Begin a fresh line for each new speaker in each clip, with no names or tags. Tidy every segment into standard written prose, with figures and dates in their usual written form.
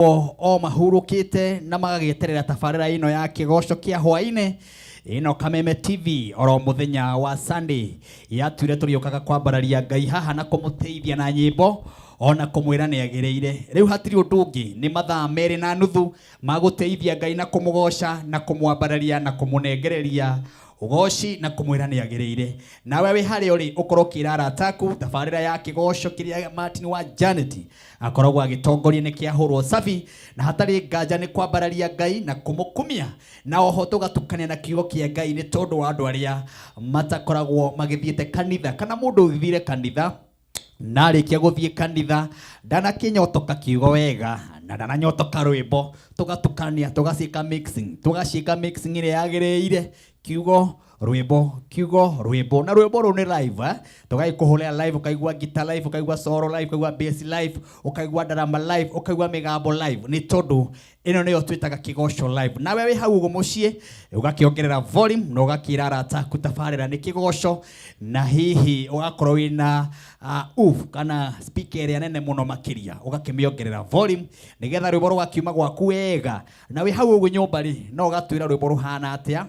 o mahurukite na magageterera tabarĩra ino ya kigoco kia hwaine ino Kameme TV oro muthenya wa Sunday yatuire turiokaga kwambararia Ngai haha na kumuteithia na nyimbo ona kumwira ni agireire riu hatiri undu ungi ni mathaa meri na nuthu maguteithia Ngai na kumugoca na kumwambararia na kumunengereria ugoci na kumwira ni agireire nawe wi hari uri ukorwo kirara ataku tabarĩra ya kigoco kiria Martin wa Janet akoragwo agitongoria ni kiahurwo safi na hatari nganja ni kwambararia Ngai na kumukumia na oho tugatukania na kiugo kia Ngai ni tondu wa andu aria matakoragwo magithiete kanitha kana mundu uthire kanitha na rikia guthie kanitha ndana kinyotoka kiugo wega na ndana nyotoka rwimbo tugatukania tugacika mixing ile yagireire kiugo rwimbo na rwimbo ru ni live tugaikuhuria live ukaigua guitar live ukaigua solo live ukaigua bass live ukaigua drama live ukaigua migambo live ni tondu ino niyo twitaga kigoco live na wewe hau ugo mucie ugakiongerera volume na ugakirara ataku tabarĩra ni kigoco na hihi ugakorwo wina kana speaker ĩrĩa nene muno makiria ugakimiongerera volume nigetha rwimbo rwakiuma gwaku wega na we hau ugo nyumba ri no ugatwira rwimbo ruhana atia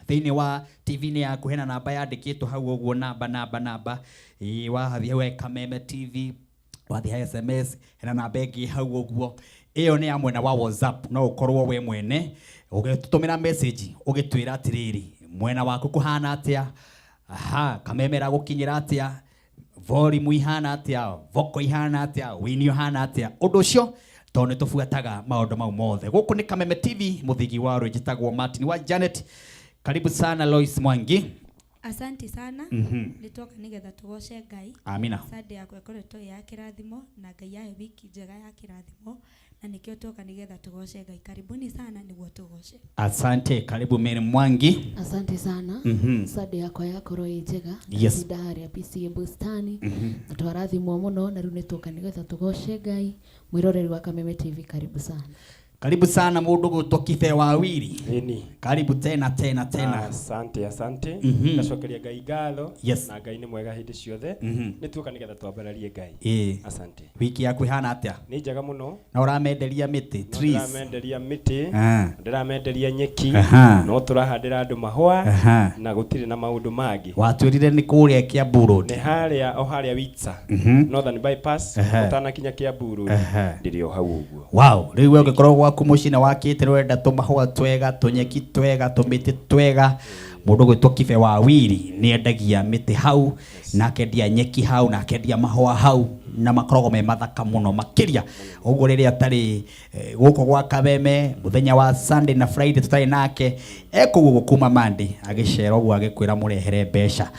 thini wa TV ni yaku hena namba yandikitwo hau uguo namba wahathi hau Kameme TV wathi ha SMS hena namba ĩngĩ hau uguo iyo ni ya mwena wa WhatsApp no ukorwo we mwene ugetutumira message ugitwira atiriri mwena waku kuhana atia Kameme ra gukinyira atia volume ihana atia vocal ihana atia winio hana atia undu ucio tondu tufuataga maundu mau mothe guku ni Kameme TV muthigi wa rwejitagwo Martin wa Janet. Karibu sana Lois Mwangi.
Asante sana. Nitoka nigetha tugoce Ngai.
Amina.
Sade yako ikoretwo ya kirathimo na Ngai yahe wiki njega ya kirathimo na nikio toka nigetha tugoce Ngai. Karibuni sana niguo tugoce.
Asante, karibu Mary Mwangi.
Asante sana. Sade yako yakoro njega.
Yes.
Idari ya PCA Bustani. Twarathimwo muno na riu nitoka nigetha tugoce Ngai. Mwiroreri wa Kameme TV karibu sana.
Karibu sana mundu gutwo Kibe Wawiri.
Eni.
Karibu tena.
Asante. Nacokeria Ngai ngatho na Ngai ni mwega hindi ciothe. Nituoka nigetha twambararie Ngai. Asante.
Wiki yaku ihana atia?
Ni njega muno.
Na uramenderia miti, trees.
Uramenderia miti. Ndiramenderia nyeki. No turahandira andu mahwa na gutire na maundu mangi.
Watwirire ni kuria Kiambu Road.
Ni haria Witsa. Northern bypass utanakinya Kiambu Road. Ndirio hau uguo.
Wow, riu we ugikorwo gwaku mucina wakite rwenda tumahwa twega tunyeki twega tumiti twega mundu gwitwo Kibe Wawiri ni endagia miti hau na kendia nyeki hau na kendia mahwa hau na makorogo me mathaka muno makiria uguo riria tari guko gwa Kameme muthenya wa Sunday na Friday tutari nake ekuguo kuma Monday agicera uguo agikwira murehere mbeca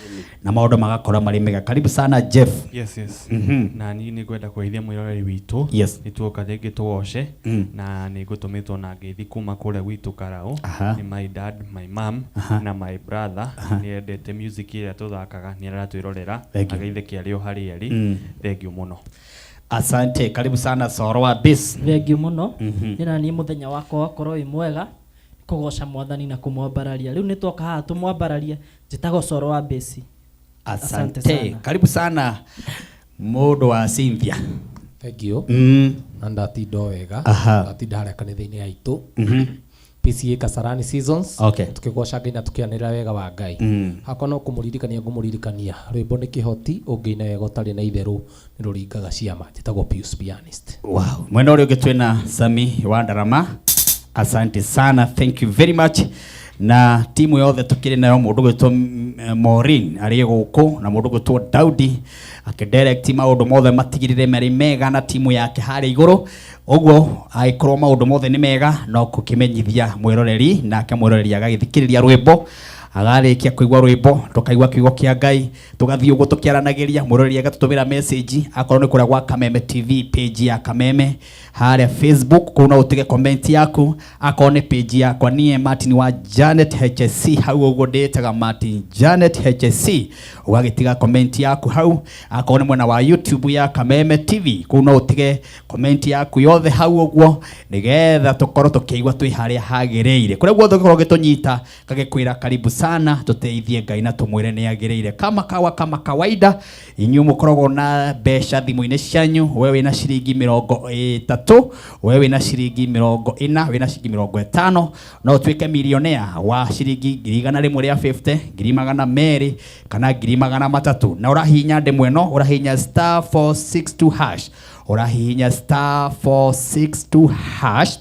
na maundu magakora mari mega. Karibu sana Jeff.
Yes. Na ni gwenda kuithia mwiroreri witu nituoka thingi tugoce na ni gutumitwo na ngeithi kuma kure witu Karao ni my dad, my mom na my brother ni endete music ira tuthakaga ni aratwirorera ageithĩkia rio hari eri thengiũ muno.
Asante, karibu sana Soro wa Bis.
Thengiũ muno nina ni muthenya wako wakorwo wi mwega kugoca Mwathani na kumwambararia riu nitwoka haha tumwambararia njitagwo Soro wa Bis.
Asante. Karibu sana mundu wa Cynthia.
Thank you. Na ndatindo wega. Ndatinda haria kanitha-ini yaitu. PCA Kasarani Seasons. Tukigoca Ngai na tukianira wega wa Ngai. Hakwa no kumuririkania rwimbo ni kihoti ungiina wega utari na itheru ni ruringaga ciama njitagwo Pius Pianist.
Wow. Mwena uri ugitwena Sami wa Ndarama. Asante sana. Thank you very much. Na timu yothe tukiri nayo mundu gwitwo Maureen ari guku na mundu gwitwo Daudi akidirect maundu mothe matigirire meri mega na timu yake hari iguru uguo aikorwo maundu mothe ni mega no kukimenyithia mwiroreri nake mwiroreri agagithikiriria rwimbo agarikia kuigwa rwimbo tukaigwa kiugo kia Ngai tugathii uguo tukiaranagiria mwiroreri agatutumira message akorwo ni kuria gwa Kameme TV page ya Kameme haria Facebook kuna utige comment yaku akorwo ni page yakwa nie Martin wa Janet HSC hau uguo ndetaga Martin Janet HSC ugagitiga comment yaku hau akorwo ni mwena wa YouTube ya Kameme TV kuna utige comment yaku yothe hau uguo nigetha tukorwo tukiigwa twi haria hagireire kuria guothe ukorwo gitunyita kagikwira karibu sana tuteithie Ngai na tumwire ni agirire kama kawaida inyu mukoragwo na besha thimu-ini cianyu wewe na ciringi 30 wewe na ciringi 40 wewe na ciringi 50 no tuike milionea wa ciringi 150 200 kana 300 na urahinya ndemwe no urahinya star 462 hash urahinya star 462 hash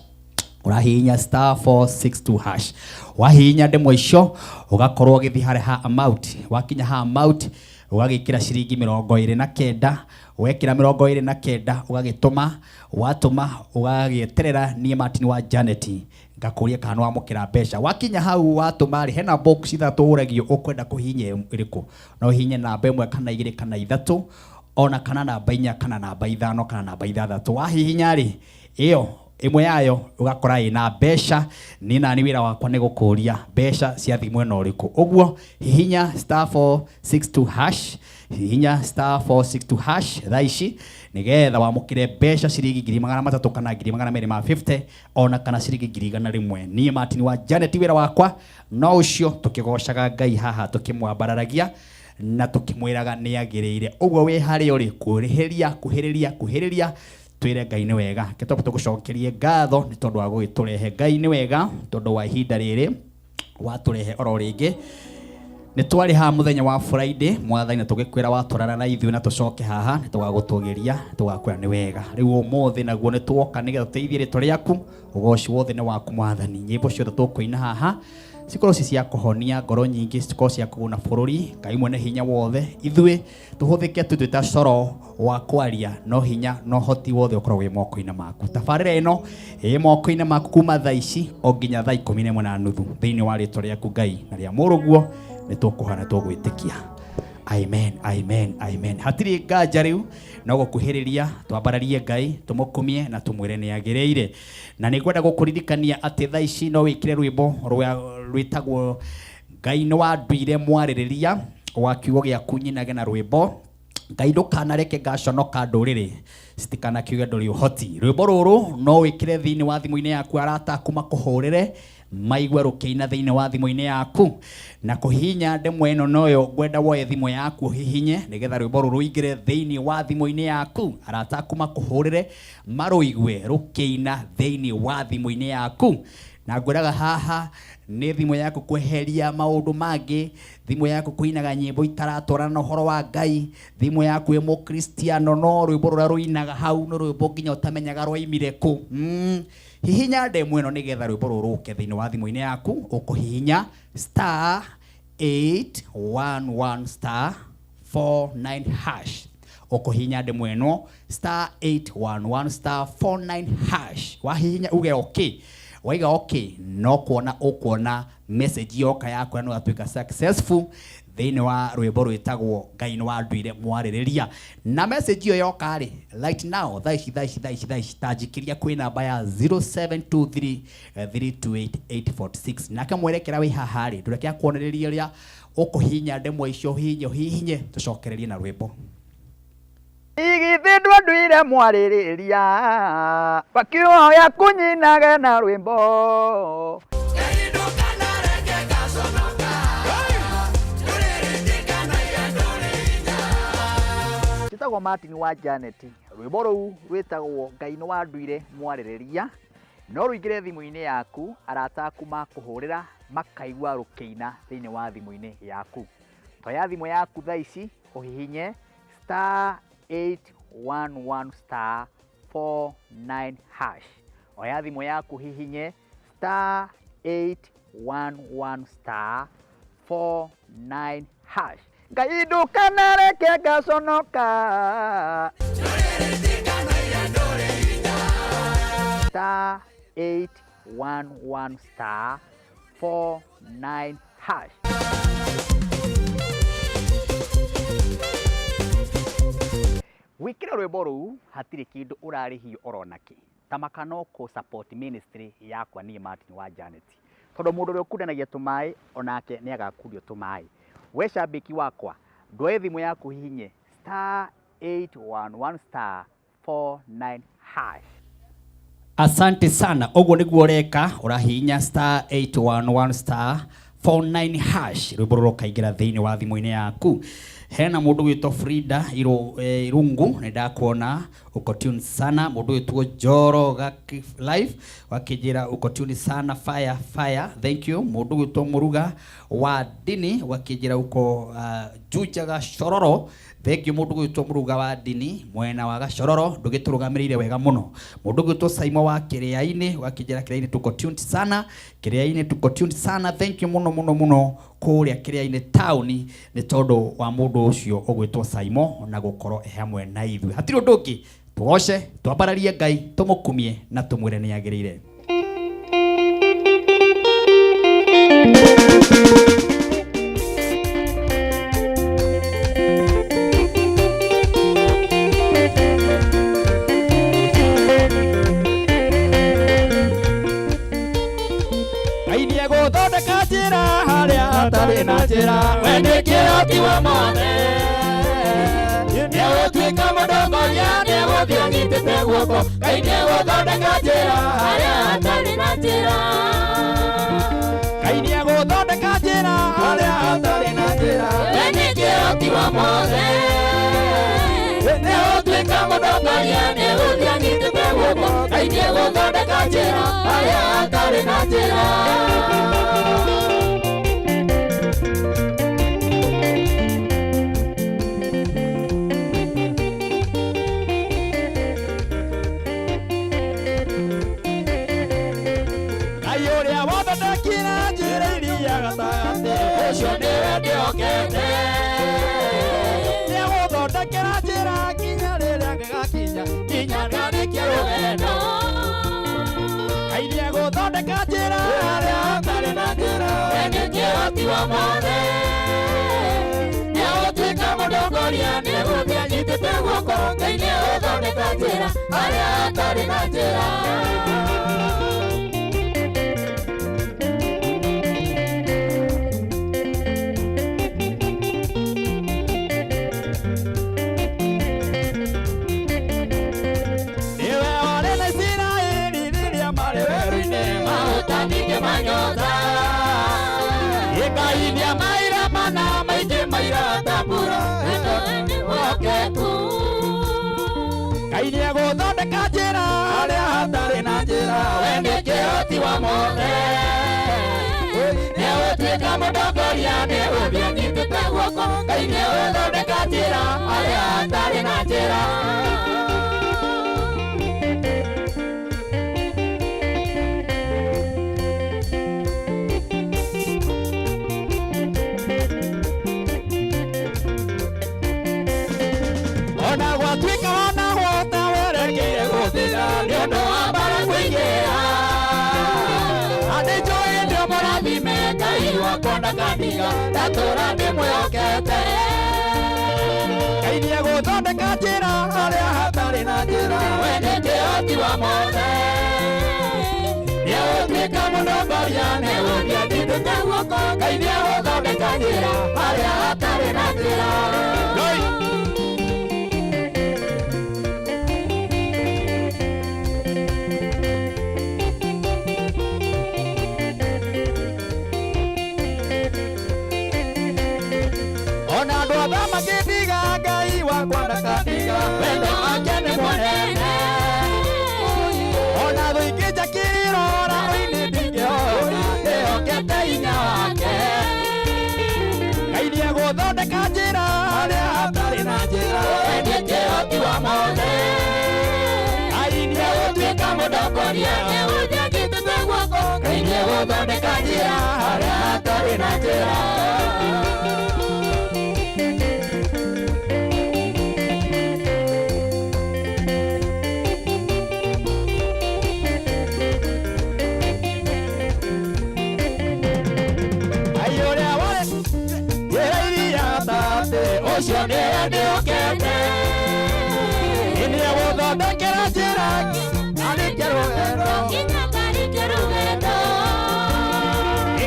urahinya star 462 hash wahinya ndemwe icio ugakorwo githi ha amount wakinya ha amount ugagikira ciringi 29 wekira 29 ugagituma watuma ugagieterera nie Martin wa Janet ngakuria kana wamukira mbeca wakinya hau watuma ri hena box ithatu uragio ukwenda kuhinya iriku no hinye namba 1 kana 2 kana 3 ona kana namba 4 kana namba 5 kana namba 6 wahihinya ri iyo imwe yayo ugakora ina mbeca ni nani wira wakwa ni gukuria mbeca cia thimu eno riku uguo hihinya star 462 hash hihinya star 462 hash thaici nigetha wamukire mbeca ciringi 300 kana 250 ona kana ciringi 100 ni Martin wa Janet wira wakwa no ucio tukigocaga Ngai haha tukimwambararagia na tukimwiraga ni agirire uguo wi hari uri kuhiriria twire Ngai ni wega ketopo tugucokerie ngatho ni tondu wa gwiturehe Ngai ni wega tondu wa ihinda riri waturehe oro ringi ni twari ha muthenya wa Friday mwathani tugikwira waturana na ithuĩ na tucoke haha ni tugagutugeria tugakwira ni wega riu umuthi naguo ni twoka nigetha tuteithie ritwa riaku ugoci wothe ni waku mwathani nyimbo ciothe tukuina haha cikorwo cia kuhonia ngoro nyingi cikorwo cia kuguna bururi Ngai mwene hinya wothe ithuĩ tuhuthike twita coro wa kwaria no hinya no hoti wothe ukorwo wi moko-ini maku tabarĩra ĩno ĩ moko-ini maku kuma thaa ici o nginya thaa 11:30 thĩinĩ wa rĩtwa rĩaku Ngai na rĩa mũrũguo ni tukuhana tugwitikia amen hatiri nganja riu no gukuhiriria twambararie Ngai tumukumie na tumwire ni agirire na ni ngwenda gukuririkania ati thaa ici no wikire rwimbo rwitagwo Ngai ni wanduire mwaririria wa kiugo giaku nyinage na rwimbo Ngai ndukanareke ngaconoka nduriri citikana kiuge nduri uhoti rwimbo ruru no wikire thiini wa thimu-ini yaku arata kuma kuhurire maigwa rukiina thiini wa thimu-ini yaku na kuhinya ndemwe ino noyo ngwenda woe thimu yaku hihinye nigetha rwimbo ruru ingire thiini wa thimu-ini yaku arata kuma kuhurire maruigwe rukiina thiini wa thimu-ini yaku na ngwiraga haha ni thimu yaku kweheria maundu mangi thimu yaku kuinaga nyimbo itaratwarana na uhoro wa Ngai thimu yaku e mukristiano no rwimbo rura ruinaga hau no rwimbo nginya utamenyaga rwaimire ku hihinya ndemwe ino nigetha rwimbo ruru ruke thiini wa thimu-ini yaku ukuhihinya star 811 star 49 hash ukuhihinya ndemwe ino star 811 star 49 hash wahihinya uge okay waiga okay no kuona message yoka yako no atuika successful thiini wa rwimbo rwitagwo Ngai ni wanduire mwaririria na message iyo yoka ri right now thaici tajikiria kwi namba ya 0723328846 na kamwerekera wi haha ri ndureke kuonereria ria ukuhinya ndemwe icio hihinye tucokererie na rwimbo
Igithi ndwendwire mwaririria bakioya kunyinage na rwimbo Titagwo Martin wa Janet rwimbo ruu rwitagwo Ngai ni wanduire mwaririria no ruingire thimu-ini yaku arata kuma kuhurira makaigwa rukiina thiini wa thimu-ini yaku toya thimu yaku thaa ici uhihinye star 811 star 49 hash oya thimu yaku hihinye star 811 star 49 hash Ngai ndukanareke ngaconoka star 811 star 49 hash wikira rwimbo ruu hatiri kindu urarihio oronaki tamakano ku support ministry yakwa ni Martin wa Janet tondu mundu uri ukundanagia tumai onake ni agakurio tumai we shabiki wakwa ndoe thimu yaku hihinye star 811 star 49 hash
asante sana uguo niguo reka urahinya star 811 star #49 hash rwimbo rukaingira thiini wa thimu-ini yaku. Hena mundu gwitwo Frida Irungu ndakuona uko tune sana. Mundu gwitwo Joro Gaki live wakijira uko tune sana fire thank you. Mundu gwitwo Muruga wa Dini wakijira uko Juja Gashororo thank you. Mundu gwitwo Muruga wa Dini mwena wa Gashororo ndugiturugamirire wega muno. Mundu gwitwo Saimo wa Kiriaini wakijira Kiriaini tuko tune sana. Kiriaini tuko tune sana thank you muno kuria Kiriaini town ni tondu wa mundu ucio ugwitwo Saimo na gukoro hamwe na ithu. Hatiro nduki tugoce twambararie Ngai tumukumie na tumwire ni agirire.
Wende kiroti wa mone Nyewo twika mudongoria Nyewo thiongitite guoko Ngai nyewo thondeka njira Haria hatari na njira Ngai nyewo thondeka njira Haria hatari na njira Wende kiroti wa mone Nyewo twika mudongoria Nyewo thiongitite guoko Ngai nyewo thondeka njira Haria hatari na njira wa mone Nyewo twika mudongoria Nyewo thiongitite guoko Ngai nyewo thondeka njira Haria hatari na njira Ngai nĩegũthondeka njĩra harĩa hatarĩ na njĩra we nĩ kĩhoti wa mothe nĩegũtuĩka mũtongoria nĩegũthiĩ guoko Ngai nĩegũthondeka njĩra harĩa hatarĩ na njĩra ona gwatuĩka wanagwota werekeire gũthira nĩũndũ wa mbara kũingĩha andĩnjũĩ ndio mũrathime Ngai wakwa ndakaniga ndatũra ndĩmwĩhokete Ngai nĩegũthondeka njĩra harĩa hatarĩ na njĩra we nĩ kĩhoti wa mothe nĩegũtuĩka mũtongoria nĩegũthiĩ guoko Ngai nĩegũthondeka njĩra harĩa hatarĩ na njĩra Magediga Ngai wakwa ndakaniga wendo wake nĩ mũnene ona thũingĩ njakĩrora ũinĩ ndingĩhora ndĩhokete hinya wake Ngai nĩegũthondeka njĩra harĩa hatarĩ na njĩra we nĩ kĩhoti wa mothe Ngai nĩegũtuĩka mũtongoria nĩegũthiĩ guoko Ngai nĩegũthondeka njĩra harĩa hatarĩ na njĩra Ucio nĩwe ndĩhokete nĩegũthondekera njĩra ngarĩkia rũgendo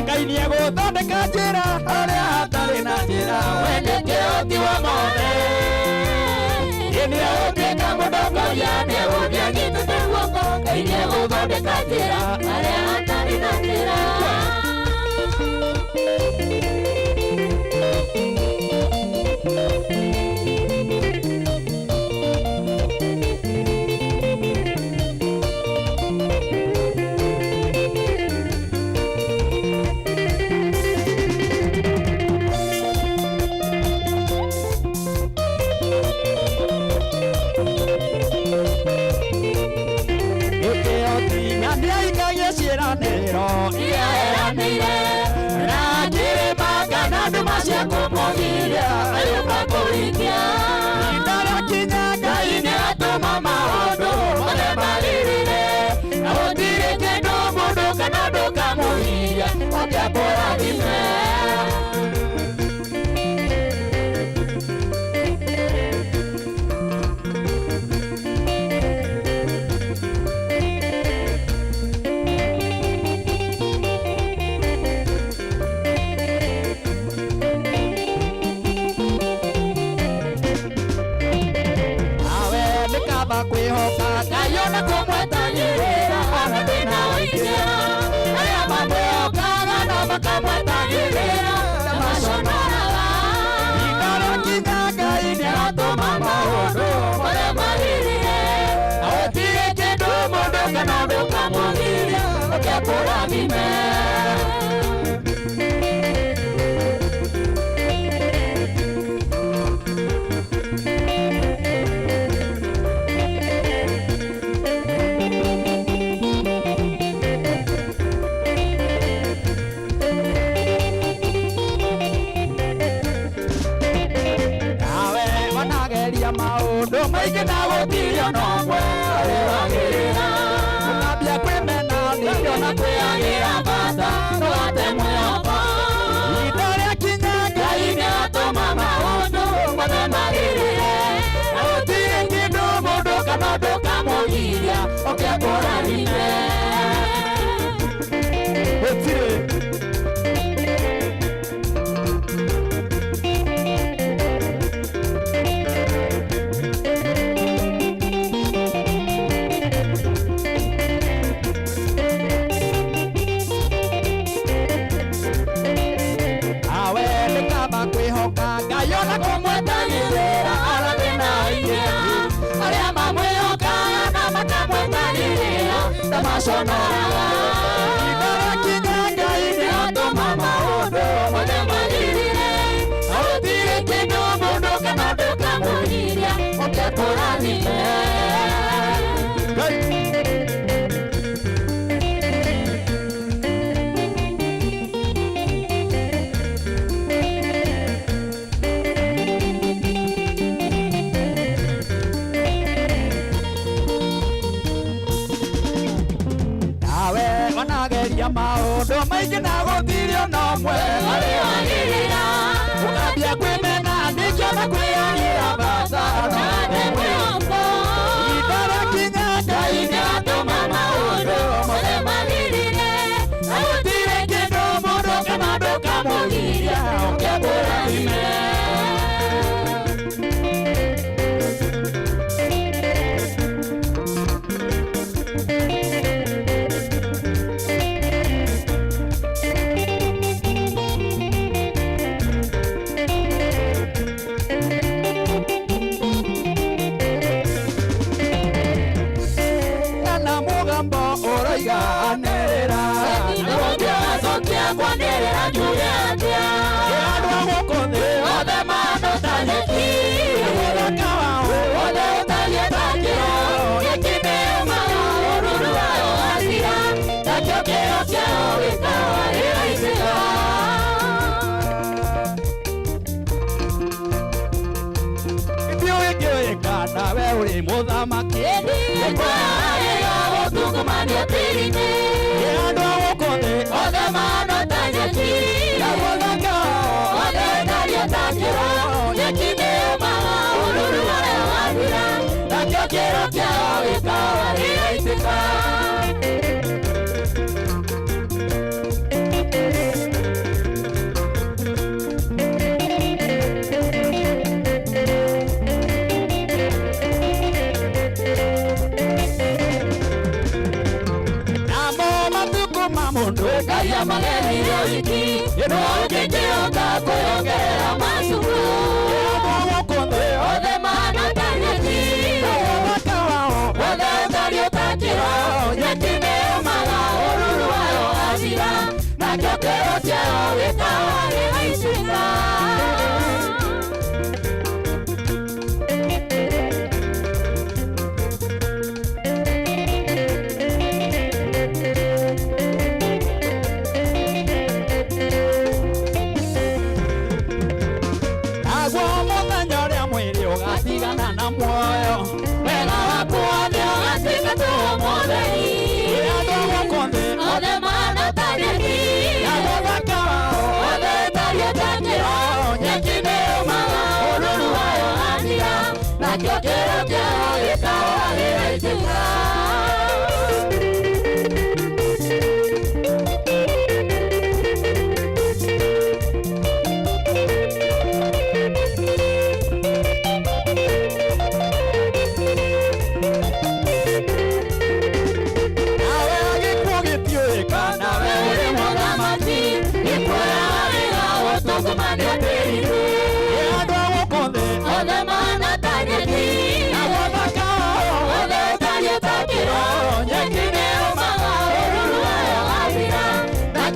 Ngai nĩegũthondeka njĩra harĩa hatarĩ na njĩra we nĩ kĩhoti wa mothe nĩegũtuĩka mũtongoria nĩegũthiĩ guoko Ngai nĩegũthondeka njĩra harĩa hatarĩ na njĩra iraniro
Iranire Rangiri magana dumasya kumugiria Ayuka kuikia
Indara kinyaga
Ine atuma maundu Mone maririre Nautire kendo mundu kanadu kamugiria Okia kurathime
kwihoka
Kayona kumwetanyirira Ona dina oikia Aya mamweokaga na makamwetanyirira Tamashonoraga
Indara kinyaga ine
atuma maundu Mone maririre Nautire kendo mundu kanadu kamugiria Okia kurathime
maundu maingi na gutirio nomwe
Arĩwagĩrĩra
Ũkambia kwĩmena nĩkĩo na
kwĩagĩra bata Ndũgate mwĩhoko
Ihinda rĩakinya
Ngai nĩatũma maũndũ mothe magĩrĩre Na gũtirĩ kĩndũ mũndũ kana ũndũ kamũgiria Okia kũrathime
Gũtirĩ
Kayona kumwetanyirira Ona dina oikia Arĩa mamwĩhokaga na makamwetanyirira Tamashonoraga
Indara kinyaga ine
atũma maũndũ mothe magĩrĩre Na gũtirĩ kĩndũ mũndũ kana ũndũ kamũgiria Okia kũrathime
Wanageria maundu maingi na gutirio nomwe
Arĩwagĩrĩra
Ũkambia kwĩmena nĩkĩo na kwĩagĩra bata
Ndũgate mwĩhoko
Ihinda rĩakinya
Ngai nĩatũma maũndũ mothe magĩrĩre Na gũtirĩ kĩndũ mũndũ kana ũndũ kamũgiria Okia kũrathime
anĩrĩra
Nĩgũkĩgacokia kwanĩrĩra njuge atĩa
Andũ a gũkũ thĩ
Othe mandũ ta nyeki
Ũthaka wao
Othe ũtariĩ ta kĩro Nyeki nĩyũmaga ũruru wayo wathira Nakĩo kĩro kĩao gĩkawa gĩgaitĩka
Ndiũĩkĩũĩka nawe ũrĩ mũthamaki
Nĩkwagĩrĩra gũtungumania tĩri-inĩ
Andũ a gũkũ thĩ
Othe mandũ ta nyeki
Ũthaka wao
Othe ũtariĩ ta kĩro Nyeki nĩyũmaga ũruru wayo wathira Nakĩo kĩro kĩao gĩkawa gĩgaitĩka
Mundu
Ngai amageririe wiki Nĩ ũngĩkĩhota kwĩongerera macuku
Andũ a gũkũ thĩ
Othe mahana ta nyeki
Ũthaka wao
Othe ũtariĩ ta kĩro Nyeki nĩyũmaga ũruru wayo wathira Nakĩo kĩro kĩao gĩkawa gĩgaitĩka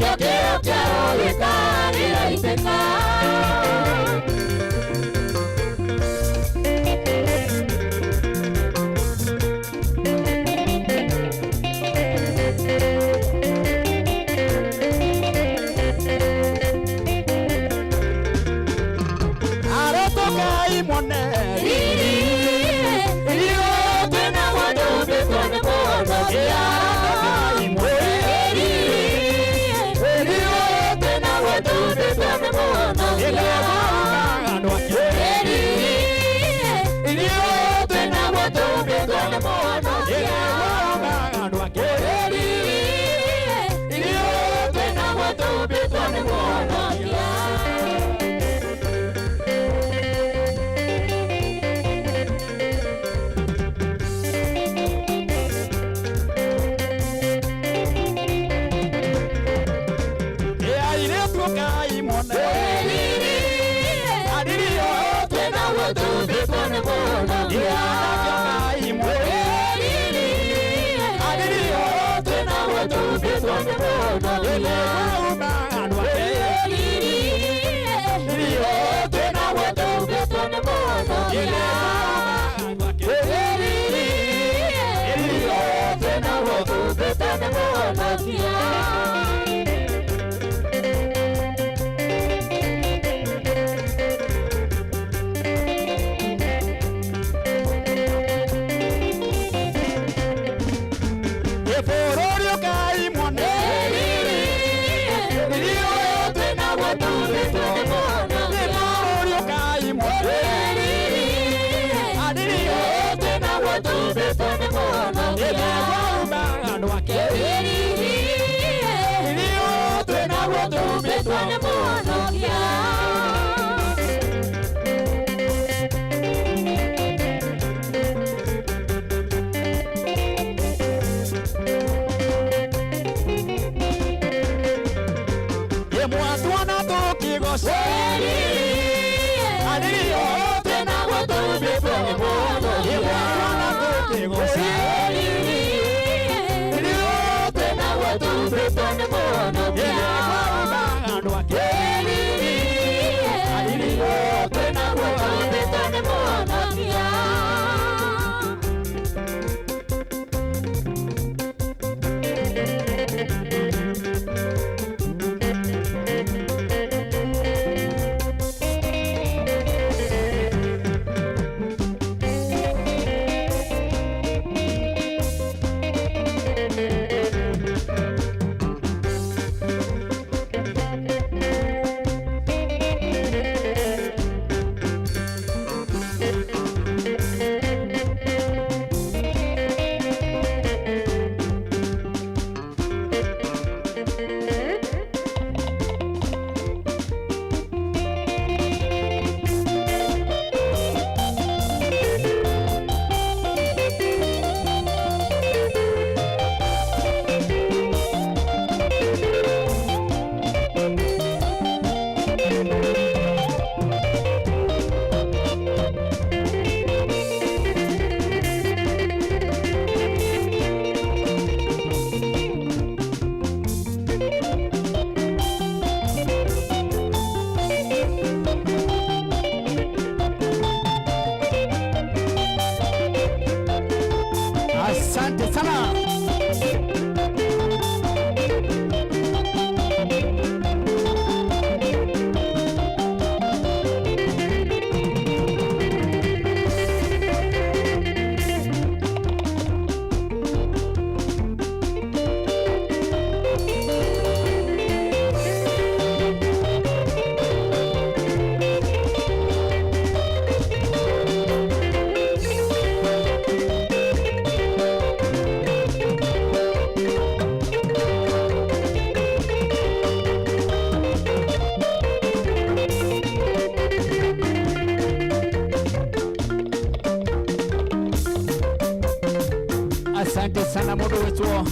nakio kĩo kĩa ũgĩkarĩra iteka.
Asante sana. Asante sana mundu wetwo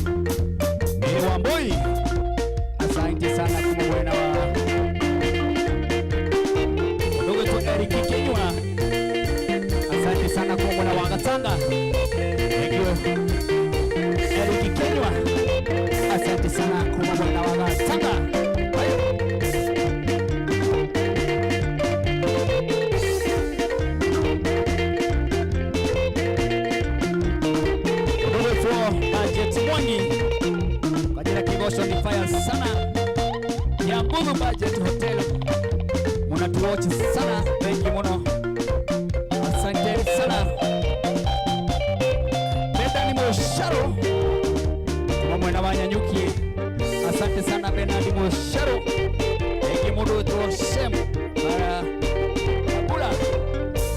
Miri Wambui. Asante sana kumwena wa mundu wetwo Eric Kinyua. Asante sana kumwena wa Gatanga. Thank you Eric Kinyua. Asante sana kumwena wa Gatanga.
Kigosho ni fire sana. Ya Mbulu Budget Hotel. Munatuwatch sana. Thank you muno. Asante sana. Bernard Mosharo. Tumamwe na Banyanyuki. Asante sana Bernard Mosharo. Thank you muno to Shem. Babula.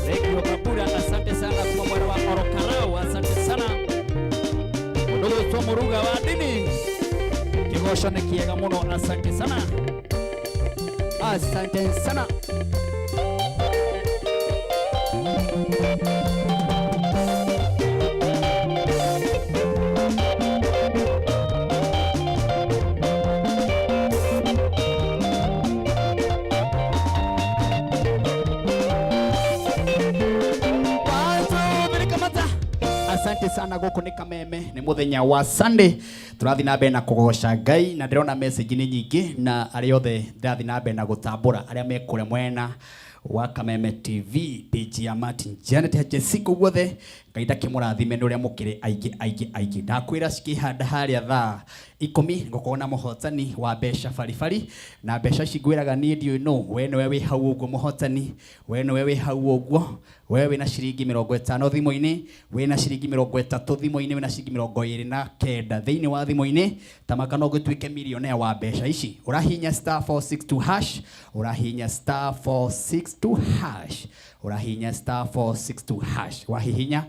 Thank you Babula. Asante sana kwa mwana wa Orokarao. Asante sana. Mudogo to Muruga wa dini. Kigosho ni kiega muno. Asante sana. Asante sana. Asante sana goko ni Kameme ni muthenya wa Sunday turathi na mbere na kugosha Ngai na ndirona message ni nyingi na ari othe ndathi na mbere na gutambura aria mekure mwena wa Kameme TV page ya Martin Janet Hachesiku guothe Ngai kimurathime nuria mukire aigi ndakwira cikihanda haria thaa 10 ngokona muhotani wa besha farifari na besha cigwiraga ni ndio no we niwe wi hau uguo muhotani we niwe wi hau uguo wewe wina ciringi 50 thimo-ini wina ciringi 30 thimo-ini wina ciringi 29 thiini wa thimo-ini tamaka no gutwike millionaire wa besha ici urahinya *462# urahinya *462# urahinya *462# wahihinya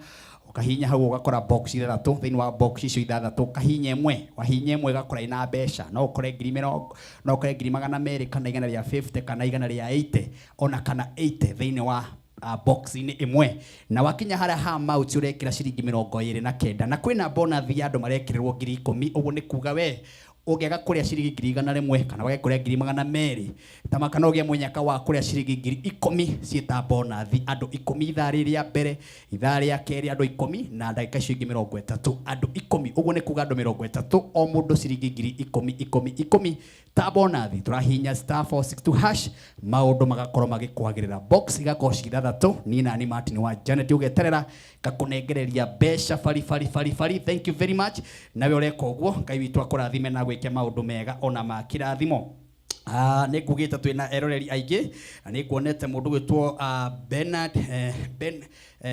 ukahinya hau ugakora box ithathatu thiini wa box icio ithathatu kahinya imwe wahinya imwe gakora ina besha no ukore 100 no ukore 200 kana 150 kana 180 ona kana 80 thiini wa box ini imwe na wakinya haria ha mauti urekira ciringi 29 na kwina bonus ya andu marekirwo 10,000 uguo ni kuga we ugega kuria ciringi 100 kana wage kuria 200 tamaka no gie munyaka wa kuria ciringi 10,000 ciita bonus andu 10 ithaa riria mbere ithaa ria keri andu 10 na ndagika ciringi 30 andu 10 uguo ni kuga andu 30 o mundu ciringi 10,000 ta bonus turahinya *462# maundu magakorwo magikwagirira box igakorwo cithathatu ni na ni Martin wa Janet ugeterera gakunengereria besha fari. Thank you very much nawe ureka uguo Ngai witu akurathime na gwike maundu mega ona makirathimo. Ni ngugite twina eroreri aingi na ni kuonete mundu gwitwo Bernard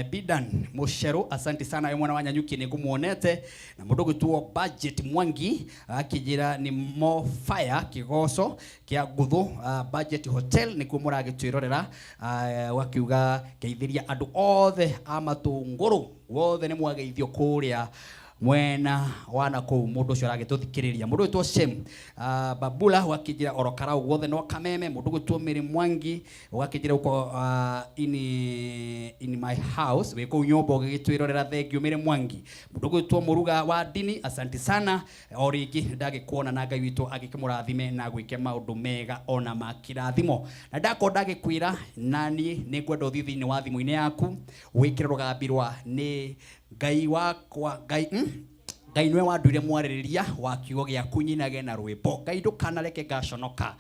Bidan Moshero. Asante sana we mwana wa Nyanyuki ni ngumuonete na mundu gwitwo Budget Mwangi akijira ni Mo Fire Kigoso kia Nguthu Budget Hotel ni kumura gitwirorera wakiuga geithiria andu othe amatunguru wothe ni mwageithio kuria mwena wana ko mundu cio ragituthikiriria mundu witwo Shem Babula wakijira Orokarao guothe no Kameme mundu gwitwo Miri Mwangi wakijira uko in my house we ko nyombo gigitwirorera thengio Miri Mwangi mundu gwitwo Muruga wa dini. Asante sana origi ndagikuona na Ngai witu agikimurathime na gwike maundu mega ona makirathimo na ndakonda gikwira nani ni ngwenda uthi thiini wa thimu-ini yaku wikire rugambirwa ni Ngai wakwa Ngai nwe wanduire mwaririria wa kiugo gia kunyinage na rwimbo Ngai ndukanareke gaconoka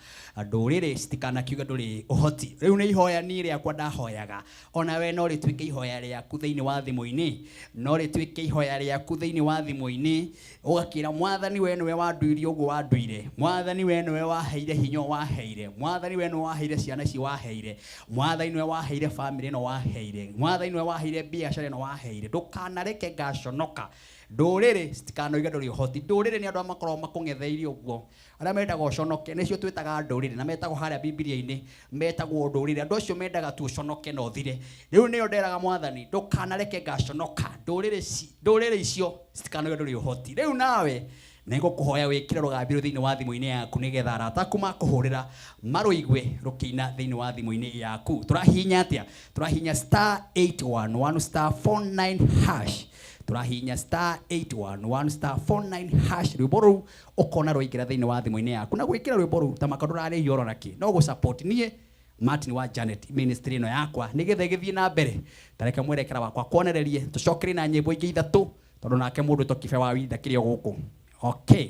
ndurire citikana kiuga nduri uhoti riu ni ihoya ni riakwa ndahoyaga ona we no ritwike ihoya riaku thiini wa thimu-ini no ritwike ihoya riaku thiini wa thimu-ini ugakira mwathani we niwe wanduirie uguo wanduire mwathani we niwe waheire hinyo waheire mwathani we niwe waheire ciana ci waheire mwathani niwe waheire family no waheire mwathani niwe waheire biashara no waheire ndukanareke gaconoka ndurire citikanoiga nduri uhoti ndurire ni andu amakorwo makung'etheirie uguo aria mendaga uconoke nicio twitaga ndurire na metagwo haria Biblia-ini metagwo ndurire andu acio mendaga tu uconoke no thire riu ni nderaga mwathani ndukanareke gaconoka ndurire icio citikanoiga nduri uhoti riu nawe nigukuhoya wikire rugambiro thiini wa thimu-ini yaku nigetha arataku makuhurira maruigwe rukiina thiini wa thimu-ini yaku turahinya atia turahinya *811 *49# turahinya *811 *49# rwimbo ruu ukona rwikira thiini wa thimu-ini yaku na gwikira rwimbo ruu tamaka ndurari yoro naki no gu support nie Martin wa Janet ministry ino yakwa nigetha githie na mbere tareke mwerekera wakwa kwonererie tucokere na nyimbo ingi ithatu tondu nake mundu tokibe wa winda kirio guku okay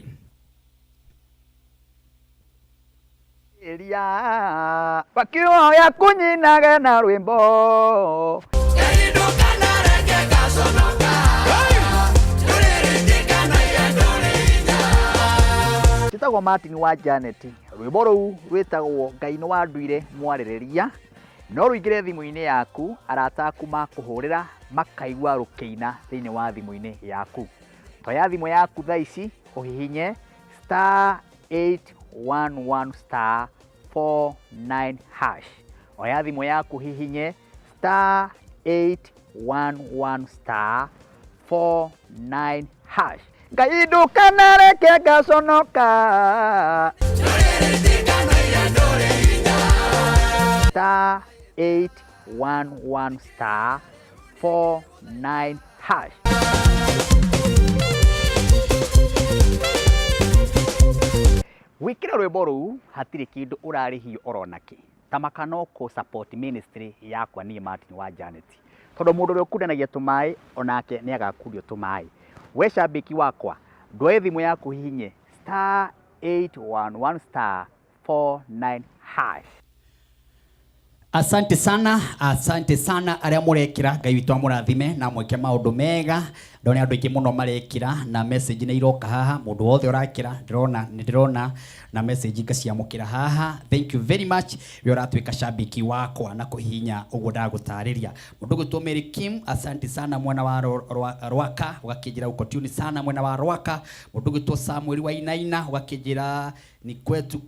Elia bakioya kunyinage na rwimbo njĩtagwo Martin wa Janet. Rwĩmbo rũu rwĩtagwo Ngai nĩ wanduire mwarĩrĩria. No rũingĩre thimũ-inĩ yaku, arata aku makũhũrĩra makaigua rũkĩina thĩinĩ wa thimũ-inĩ yaku. Toya thimũ yaku thaa ici ũhihinye *811*49#. Oya thimũ yaku hihinye *811*49#. Ngai ndukanareke ngaconoka. *811*49#. Wikira rwĩmbo rũu hatirĩ kĩndũ ũrarĩhio oronaki. Tamaka no support ministry yakwa niĩ Martin wa Janet. Tondũ mũndũ ũrĩa ũkundanagia tũmaĩ onake nĩ agakundio tũmaĩ. We shabiki wakwa, ndoe thimũ yaku hihinye *811*49#.
Asante sana aria murekira. Ngai witũ amũrathime na mweke maũndũ mega. Ndone andũ aingĩ mũno marekira na message nĩ iroka haha. Mũndũ wothe ũrakira ndĩrona na message ngaciamũkĩra haha. Thank you very much. We ũratuĩka shabiki wakwa na kũhihinya ũguo ndagũtarĩria. Mũndũ gwĩtwo Mary Kim, asante sana mwena wa Rwaka, ũgakĩnjĩra uko tune sana mwena wa Rwaka. Mũndũ gwĩtwo Samuel Wainaina ũgakĩnjĩra ni kwetu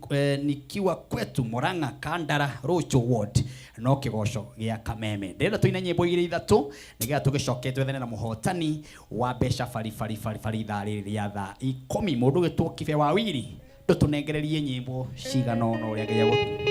nikiwa kwetu Murang'a Kandara Rocho Ward no kigoco gĩa Kameme. Ndĩrenda tũine nyĩmbo igĩrĩ ithatũ nĩgetha tũgĩcoke twethane na mũhotani wa mbeca fari ithaa rĩrĩ rĩa thaa 10. Mũndũ gwĩtwo Kibe Wawiri tũtũnengererie nyĩmbo cigana ũna ũrĩa Ngai agũtũma.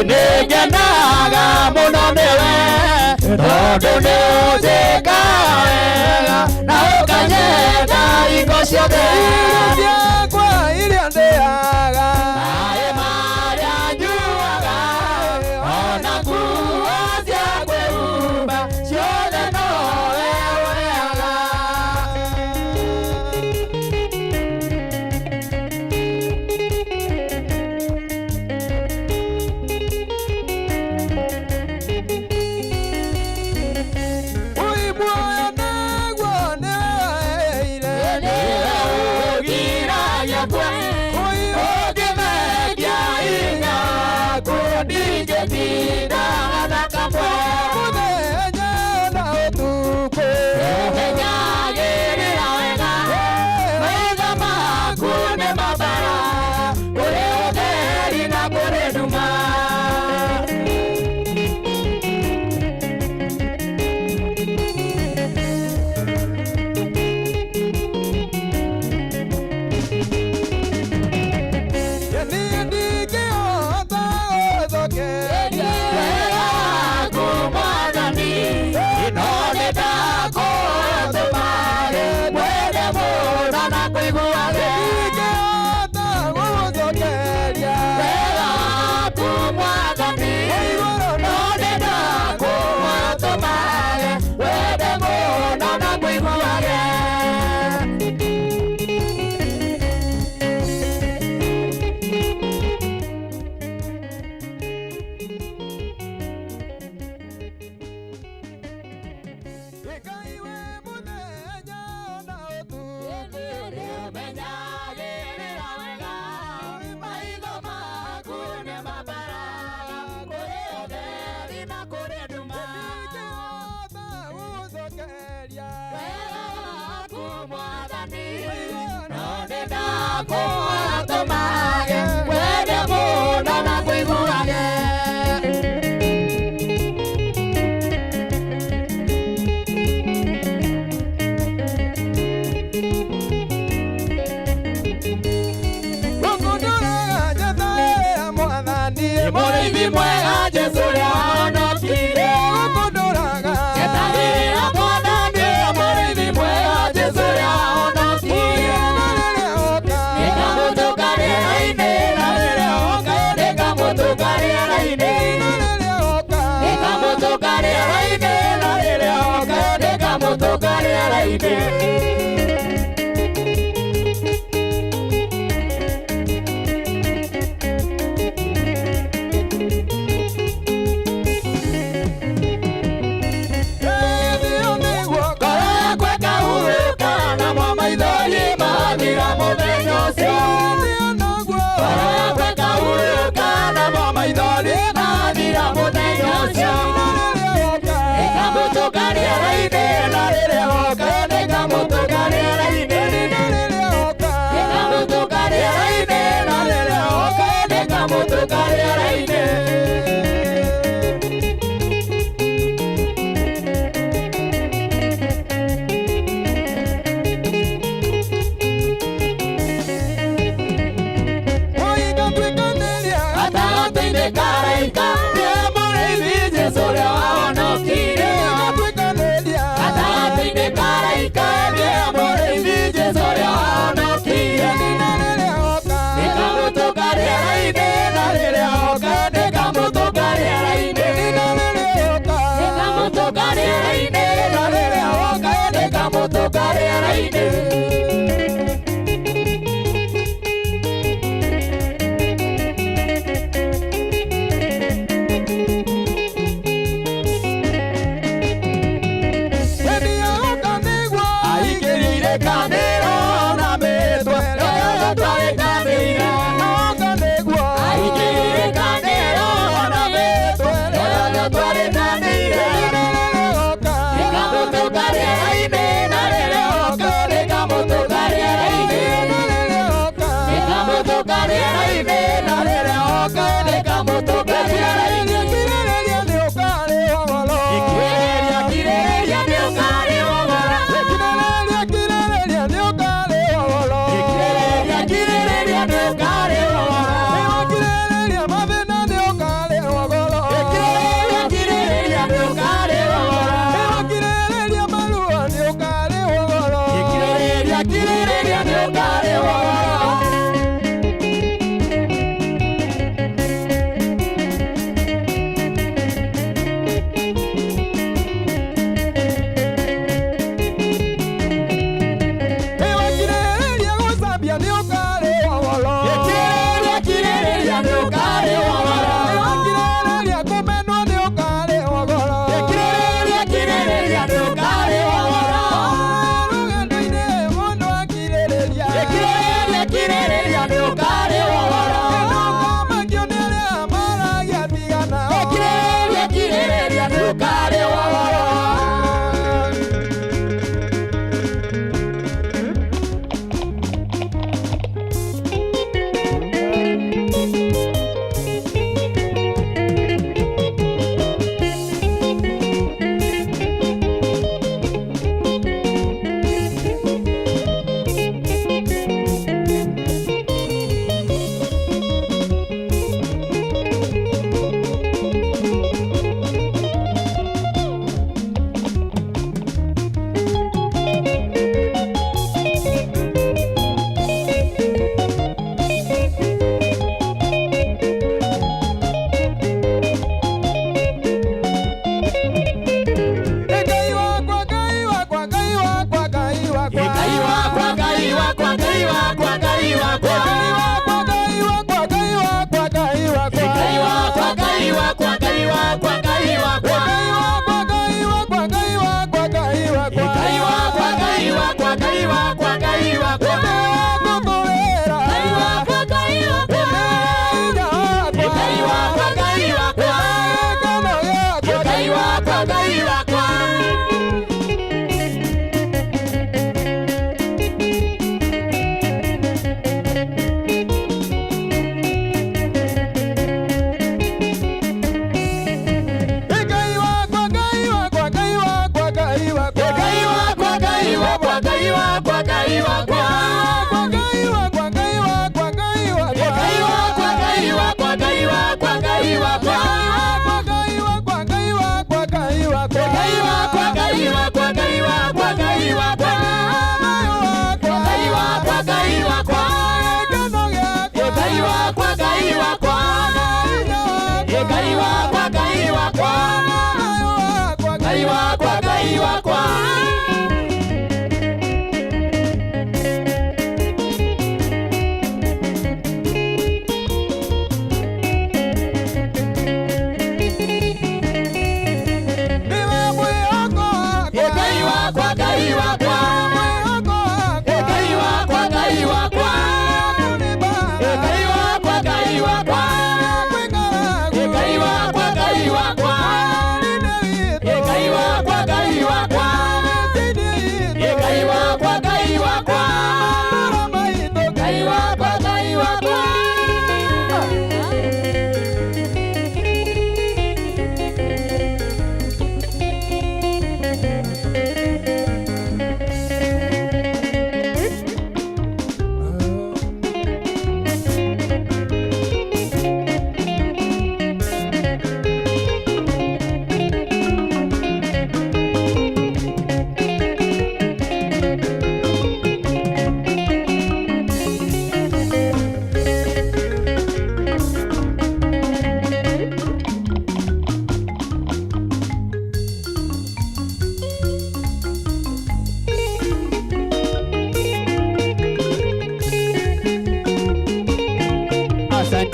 Nĩngenaga mũno nĩwe tondũ nĩũnjĩkaga wega na ũkanyenda hingo ciothe. Ciakwa iria ndĩaga, maĩ marĩa nyuaga, ona nguo cia kwĩhumba ciothe nowe woyaga. Oka
ndikaraika ndĩ mũrĩithi Jesũ ũrĩa wahonokire gatagatĩ ndikaraika ndĩ mũrĩithi Jesũ ũrĩa wahonokire ndikamũtũka rĩera-inĩ na rĩrĩa oka ndikamũtũka rĩera-inĩ ndikamũtũka rĩera-inĩ na rĩrĩa oka ndikamũtũka rĩera-inĩ.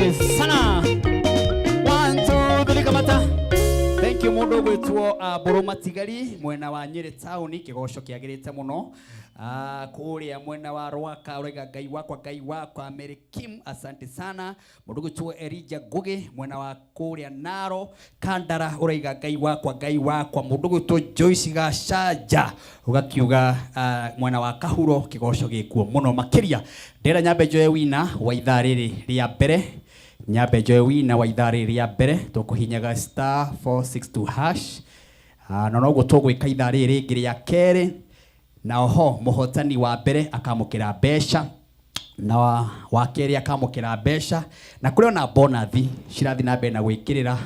Asante sana. 1 2 3 kamata. Thank you mundu gwitwo Boroma Tigari mwena wa Nyeri town kigoco kiagirite muno. Kuria mwena wa Rwaka urega Ngai wakwa Mary Kim, asante sana. Mundu gwitwo Elijah Ngugi mwena wa kuria Naro Kandara urega Ngai wakwa. Mundu gwitwo Joyce Gashaja ugakiuga mwena wa Kahuro kigoco gikuo muno makiria. Ndera nyambe Joe Wina wa ithaa riri ria mbere. Nyambe Joe Wina wa ithaa riri ria mbere tukuhinyaga *462#. Na no gutugwika ithaa riri ringi ria keri. Na oho muhotani wa mbere akamukira besha na wa keri akamukira besha na kuri ona bonathi cirathi na mbere na gwikirira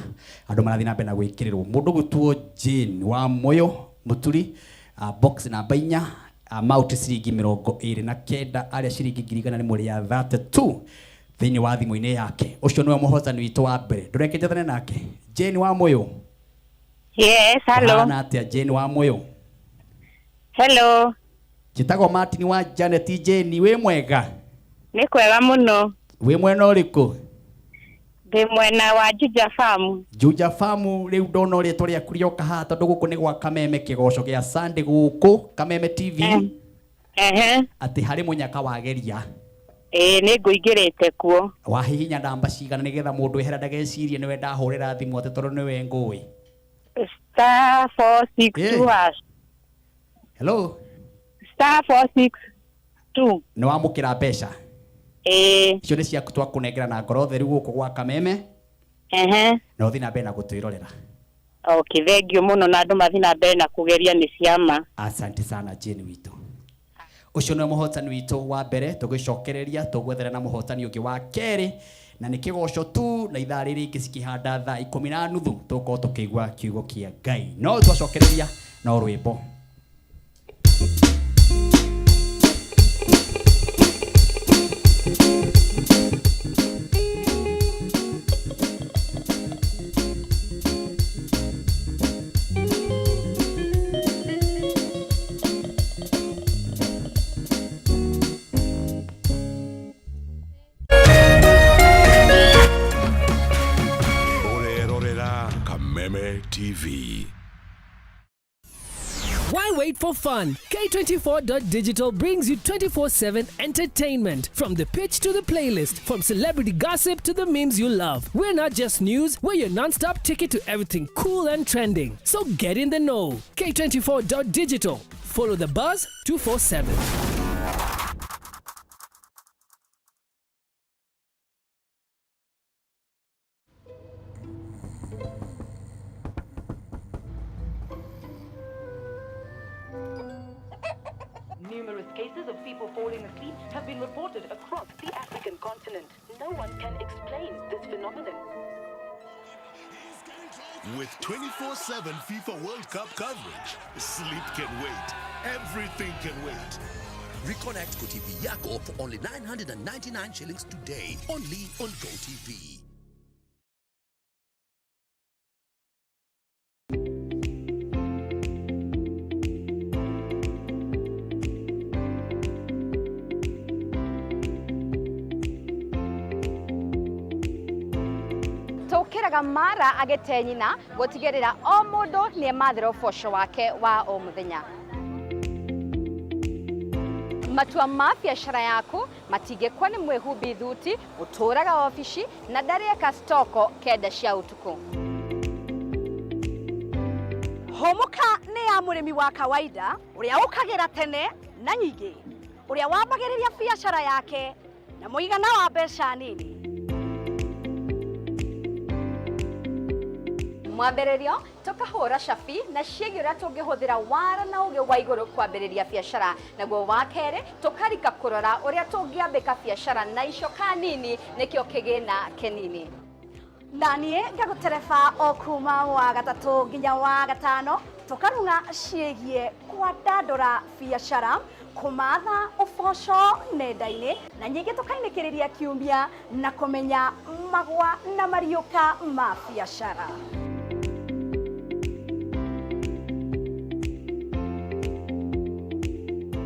andu marathi na mbere na gwikirirwo. Mundu gutwo Jane wa Moyo Muturi box namba 4 amount ciringi 29 aria ciringi 132 thini wa thimu-ini yake. Ucio niwe muhotani witu wa mbere. Ndurekeje nake Jane wa Moyo.
Yes, hello.
Ana atia Jane wa Moyo.
Hello.
Chitago Martin wa Janet Jane, we mwega?
Ni kwega muno.
We mwena uriku?
Ndi mwena wa Juja Farm.
Juja Farm riu ndona uri turia kurioka ha tondu guku ni gwa Kameme kigoco gia Sunday guku Kameme TV. Ati hari munyaka wageria.
Ni nguingirite kuo.
Wahihinya namba cigana nigetha mundu ehera ndagecirie niwe ndahurira thimu ati tondu niwe ngui.
*462#.
Hello.
*462.
Ni wamukira mbeca? Icio ni ciaku twakunengera na ngoro theru guku gwa Kameme. Na uthi na mbere na gutwirorera.
Okay, thank you muno na andu mathi na mbere na kugeria ni ciama.
Asante sana Jane witu. Ucio ni muhotani witu wa mbere tugicokereria tugwethera na muhotani ungi wa keri na ni kigoco tu na ithaa riri ingi cikihanda thaa 10:30 tuko tukigwa kiugo kia Ngai. No twacokereria na rwimbo.
TV. Why wait for fun? K24.digital brings you 24/7 entertainment. From the pitch to the playlist, from celebrity gossip to the memes you love. We're not just news, we're your non-stop ticket to everything cool and trending. So get in the know. K24.digital. Follow the buzz 247.
Numerous cases of people falling asleep have been reported across the African continent. No one can explain this phenomenon.
With 24/7 FIFA World Cup coverage, sleep can wait. Everything can wait.
Reconnect GoTV yako for only 999 shillings today, only on GoTV.
Tukiraga mara agete nyina gutigirira o mundu ni mathira uboco wake wa o muthenya. Matua ma biacara yaku matigekwa ni mwihumbi thuti uturaga ofici na ndareka stoko kenda cia utuku. Homuka ni ya murimi wa kawaida uria ukagira tene na nyingi uria wambagiriria biacara yake na muigana wa mbeca nini. Mwambĩrĩrio tukahũra cabi na ciĩgiĩ ũrĩa tũngĩhũthĩra wara na ũgĩ wa igũrũ kwambĩrĩria biacara, naguo wa kerĩ tukarika kũrora ũrĩa tũngĩambĩka biacara na icoka nini nĩkĩo kĩgĩna kĩnini. Na niĩ ngagũtereba o kuma wa gatatũ nginya wa gatano tukarunga ciĩgiĩ kwandandũra biacara, kumatha ũboco nenda-inĩ na nyingĩ tukainĩkĩrĩria kiumia na kũmenya magwa na mariũka ma biacara.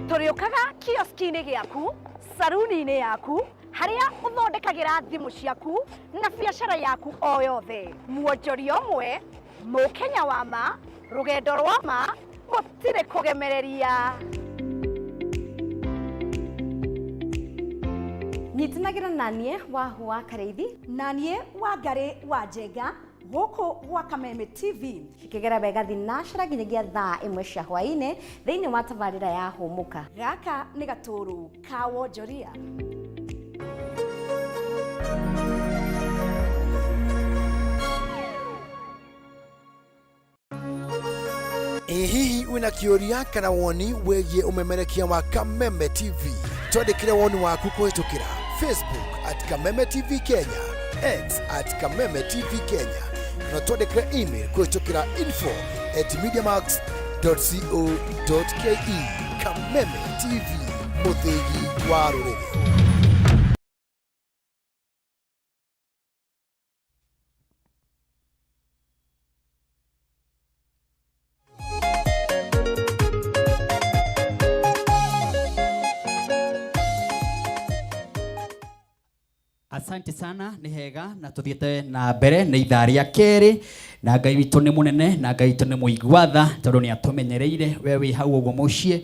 Turiukaga kioski-inĩ gĩaku, saruni-inĩ yaku, haria uthondekagira thimu ciaku na biacara yaku o yothe. Muonjoria umwe, Mukenya wa ma, rugendo rwa ma, gutire kugemereria. Nyitinagira nanie wa Hua Kareithi, nanie wa Ngari wa Njenga, guku gwa Kameme TV. Kigera bega thinashara nginyagia thaa 1 cia hwaini thiini wa tabarira ya Humuka. Gaka ni gaturu ka wonjoria.
Hihi wina kĩũria kana woni wĩgiĩ umemerekia wa Kameme TV? Twandĩkĩre woni waku kũhĩtũkĩra Facebook @Kameme TV Kenya, X @Kameme TV Kenya, na twandĩkĩre email kũhĩtũkĩra info@mediamax.co.ke. Kameme TV, mũthĩgi wa rũrĩrĩ.
Asante sana, ni hega na tuthiete na mbere ni ithaa rĩa kerĩ na Ngai witũ nĩ mũnene na Ngai witũ nĩ mũiguatha tondũ nĩ atumenyereire. We wĩ hau ũguo mũciĩ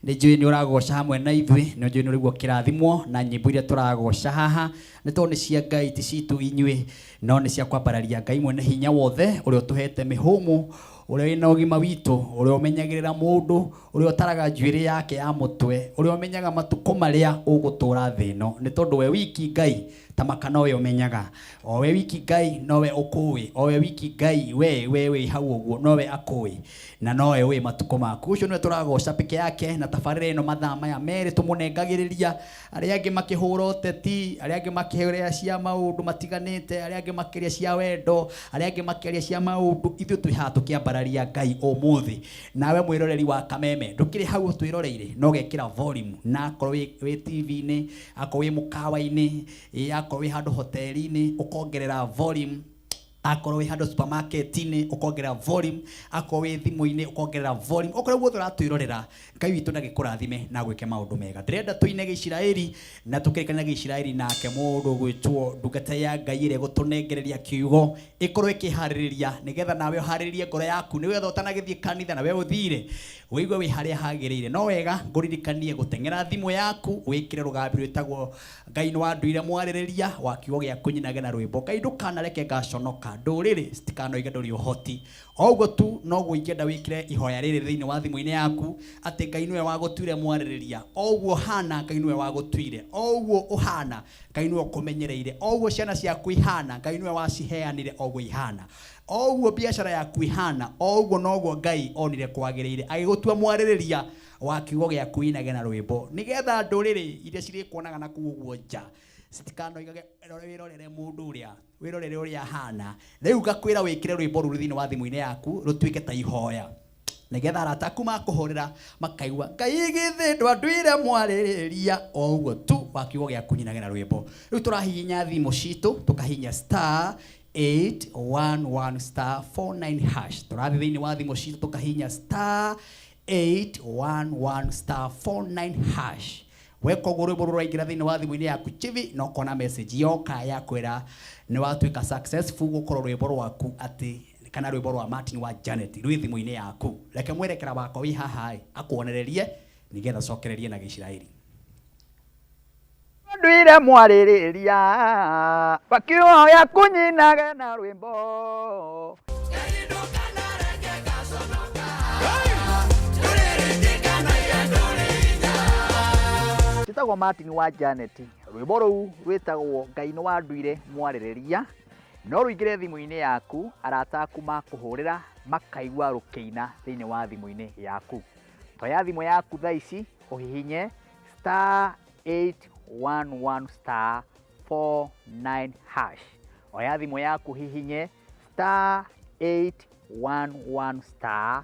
nĩ njũĩ nĩ ũragoca hamwe na ithuĩ, nĩ njũĩ nĩ ũraigua kĩrathimo na nyĩmbo iria tũragoca haha nĩ tondũ nĩ cia Ngai ti citũ inyuĩ, no nĩ cia kwambararia Ngai mwene hinya wothe ũrĩa ũtũhete mĩhũmũ, ũrĩa wĩna ũgima witũ, ũrĩa ũmenyagĩrĩra mũndũ, ũrĩa ũtaraga njuĩrĩ yake ya mũtwe, ũrĩa ũmenyaga matukũ marĩa ũgũtũra thĩ ĩno. Nĩ tondũ we wiki Ngai tamaka nowe ũmenyaga, o we wiki Ngai nowe ũkũĩ, o we wiki Ngai we hau ũguo nowe akũĩ na nowe wĩ matukũ maku. Ũcio nĩwe tũragoca peke yake na tabarĩra ĩno mathaa maya merĩ tũmũnengagĩrĩria, arĩa angĩ makĩhũra ũteti, arĩa angĩ makĩhũra cia maũndũ matiganĩte, arĩa angĩ makĩria cia wendo, arĩa angĩ makĩria cia maũndũ. Ithuĩ twĩ haha tũkĩambararia Ngai ũmũthĩ. Nawe mwĩroreri wa Kameme ndũkĩrĩ hau twĩroreire, no gekĩra volume na akorwo wĩ TV-inĩ, akorwo wĩ mũkawa-inĩ, akorwo wĩ handũ hoteli-inĩ ũkongerera volume, akorwo wĩ handũ supermarket-inĩ ũkongerera volume, akorwo wĩ thimũ-inĩ ũkongerera volume. Okorwo guothe ũratwĩrorera, Ngai witũ ndagĩkũrathime na gwĩke maũndũ mega. Ndĩrenda tũine Gĩciraĩri na tũkĩrĩkania Gĩciraĩri nake mũndũ gwĩtwo ndungata ya Ngai ĩrĩa gũtũnengereria kiugo ĩkorwo ĩkĩharĩrĩria nĩgetha nawe ũharĩrĩrie ngoro yaku, nĩgetha ũtanagĩthiĩ kanitha nawe ũthire wĩigue wĩ harĩa hagĩrĩire. No wega ngũririkanie gũteng'era thimũ yaku wĩkĩre rũgambi rwĩtagwo Ngai nĩ wandũire mwarĩrĩria wa kiugo gĩa kũnyinage na rwĩmbo. Ngai ndũkanareke ngaconoka, ndũrĩrĩ citikanoige ndũrĩ ũhoti. O ũguo tu no ingĩenda wĩkĩre ihoya rĩrĩ thĩinĩ wa thimũ-inĩ yaku atĩ Ngai nĩwe wagũtuire mwarĩrĩria. O ũguo hana Ngai nĩwe wagũtuire, o ũguo ũhana Ngai nĩwe ũkũmenyereire, o ũguo ciana ciaku ihana Ngai nĩwe waciheanire o ũguo ihana, o ũguo biacara yaku ihana, o ũguo noguo Ngai onire kwagĩrĩire agĩgũtua mwarĩrĩria wa kiugo gĩa kuinage na rwĩmbo, nĩgetha ndũrĩrĩ iria cirĩkuonaga na kũu ũguo nja citikanoigage wĩrorere mũndũ ũrĩa, wĩrorere ũrĩa hana. Rĩu ngakwĩra wĩkĩre rwĩmbo rũrũ thĩinĩ wa thimũ-inĩ yaku rũtuĩke ta ihoya, nĩgetha arata aku makũhũrĩra makaigua Ngai githĩ ndwandũire mwarĩrĩria, o ũguo tu wa kiugo gĩa kunyinage na rwĩmbo. Rĩu tũrahihinya thimũ citũ tũkahihinya *811*49#. Tũrathiĩ thĩinĩ wa thimũ citũ tũkahihinya *811*49#. Weka ũguo rwĩmbo rũraingĩra thĩinĩ wa thimũ-inĩ yaku chivi na ũkona message yoka ya kwĩra nĩ watuĩka successful gũkorwo rwĩmbo rwaku atĩ kana rwĩmbo rwa Martin wa Janet rwĩ thimũ-inĩ yaku. Reke mwerekera wako wĩ haha akuonererie nĩgetha cokererie na Gĩciraĩri.
Ndũire mwarĩrĩria wa kiugo gĩa kũnyinage na rwĩmbo. Njĩtagwo Martin wa Janet, rwĩmbo rũu rwĩtagwo Ngai nĩ wandũire mwarĩrĩria, no rũingĩre thimũ-inĩ yaku arata aku makũhũrĩra makaigua rũkĩina thĩinĩ wa thimũ-inĩ yaku. Toya thimũ yaku thaa ici ũhihinye *811*49#. Oya thimũ yaku hihinye *811*